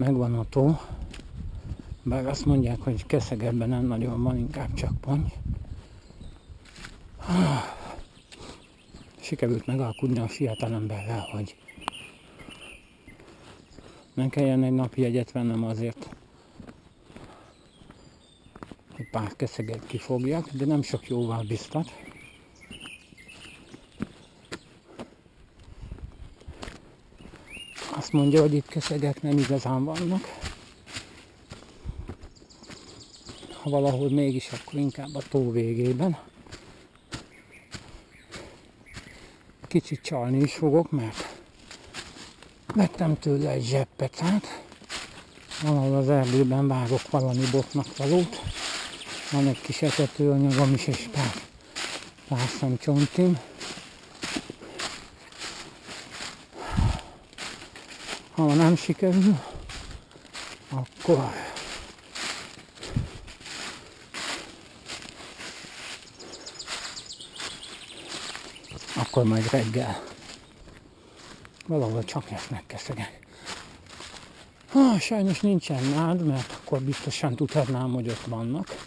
megvan a tó, bár azt mondják, hogy Keszegetben nem nagyon van, inkább csak Pont. Sikerült megalkudni a fiatalemberrel, hogy nem kelljen egy napi jegyet vennem azért, hogy pár Keszeget kifogjak, de nem sok jóval biztat. Azt mondja, hogy itt Keszegek nem igazán vannak. Ha valahol mégis, akkor inkább a tó végében. Kicsit csalni is fogok, mert vettem tőle egy zseppecát. Valahol az erdőben várok valami botnak valót. Van egy kis etetőanyagom is, és pár szemcsontim. Ha nem sikerül, akkor majd reggel valahol csak lesznek Keszegek. Sajnos nincsen nád, mert akkor biztosan tudhatnám, hogy ott vannak.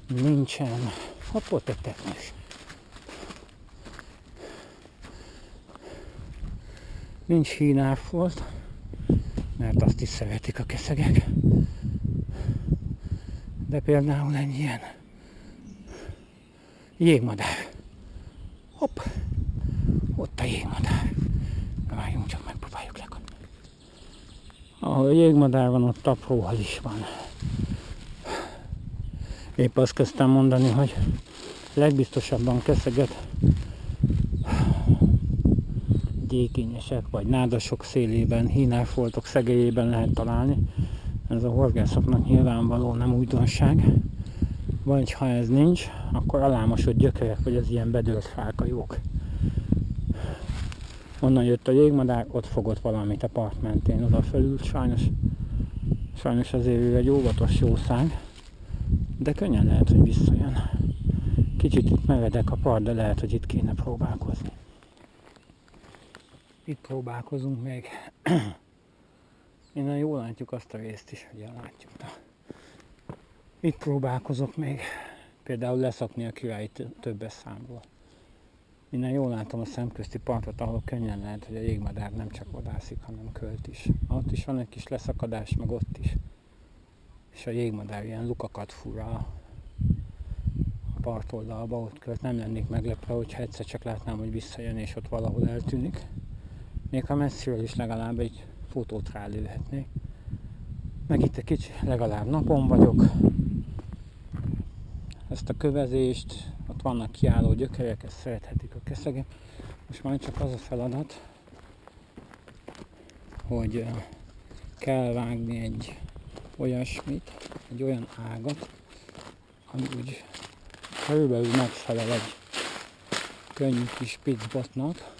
Nincsen hapotetetnes. Nincs hínárfolt, mert azt is szeretik a Keszegek. De például egy ilyen jégmadár. Hopp! Ott a jégmadár. Várjunk, csak megpróbáljuk lekapni. Ahol a jégmadár van, ott apróhal is van. Épp azt kezdtem mondani, hogy legbiztosabban Keszeget gyékényesek vagy nádasok szélében, hínárfoltok szegélyében lehet találni. Ez a horgászoknak nyilvánvaló nem újdonság. Vagy ha ez nincs, akkor alámosott gyökerek, vagy az ilyen bedőlt fákajók. Onnan jött a jégmadár, ott fogott valamit a part mentén, oda fölült. Sajnos azért ő egy óvatos jószág, de könnyen lehet, hogy visszajön. Kicsit itt meredek a part, de lehet, hogy itt kéne próbálkozni. Itt próbálkozunk még. Innen jól látjuk azt a részt is, hogy látjuk. Itt próbálkozok még például leszakni a királyi többes számból. Innen jól látom a szemközti partot, ahol könnyen lehet, hogy a jégmadár nem csak vadászik, hanem költ is. Ott is van egy kis leszakadás, meg ott is. És a jégmadár ilyen lukakat fúr a partoldalba, ott költ. Nem lennék meglepve, hogyha egyszer csak látnám, hogy visszajön és ott valahol eltűnik. Még ha messziről is legalább egy fotót rálőhetnék. Meg itt egy kicsi, legalább napon vagyok. Ezt a kövezést, ott vannak kiálló gyökerek, ezt szerethetik a Keszegek. Most már csak az a feladat, hogy kell vágni egy olyasmit, egy olyan ágat, ami úgy körülbelül megfelel egy könnyű kis picbotnak.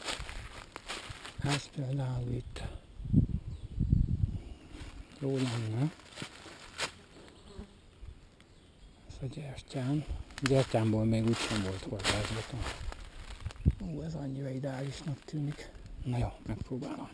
Ez például itt jó lenne. Ez a gyertyán. Gyertyámból még úgysem volt horgászbotom. Ez annyira ideálisnak tűnik. Na jó, megpróbálom.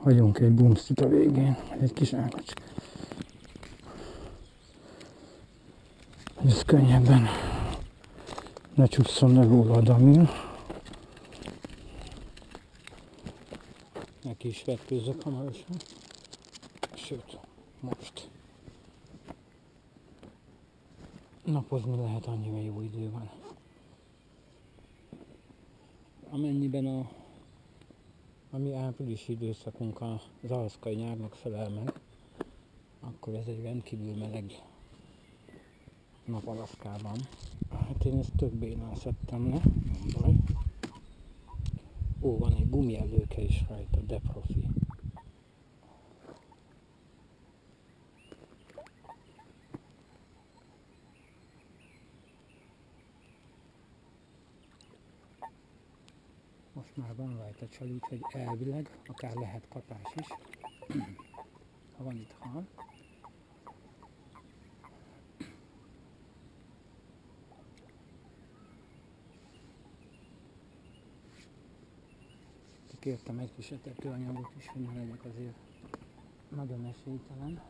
Hagyunk egy bumszit a végén, egy kis ágacska. Hogy ez könnyebben ne csúszson le róla a damil. Neki is vetkőzök hamarosan. Sőt, most. Napozni lehet, annyira jó idő van. Amennyiben a mi áprilisi időszakunk az alaszkai nyárnak felel meg, akkor ez egy rendkívül meleg Napalaszkában. Hát én ezt több bénán szedtem le, nem baj. Ó, van egy gumiellőke is rajta, de profi. Most már van rajta csali, úgyhogy elvileg akár lehet kapás is. Ha van itt hal. Kértem egy kis etetőanyagot is, hogy ne legyek azért nagyon esélytelen.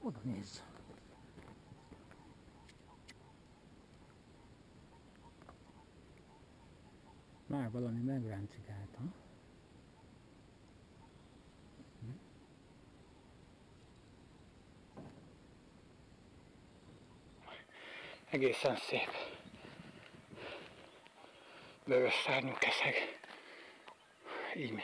Oda nézz! Már valami megráncigálta. Egészen szép. Vörös szárnyú keszeg. Így mi.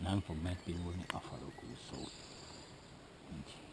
nem fog megpirulni a farokúszó. Így.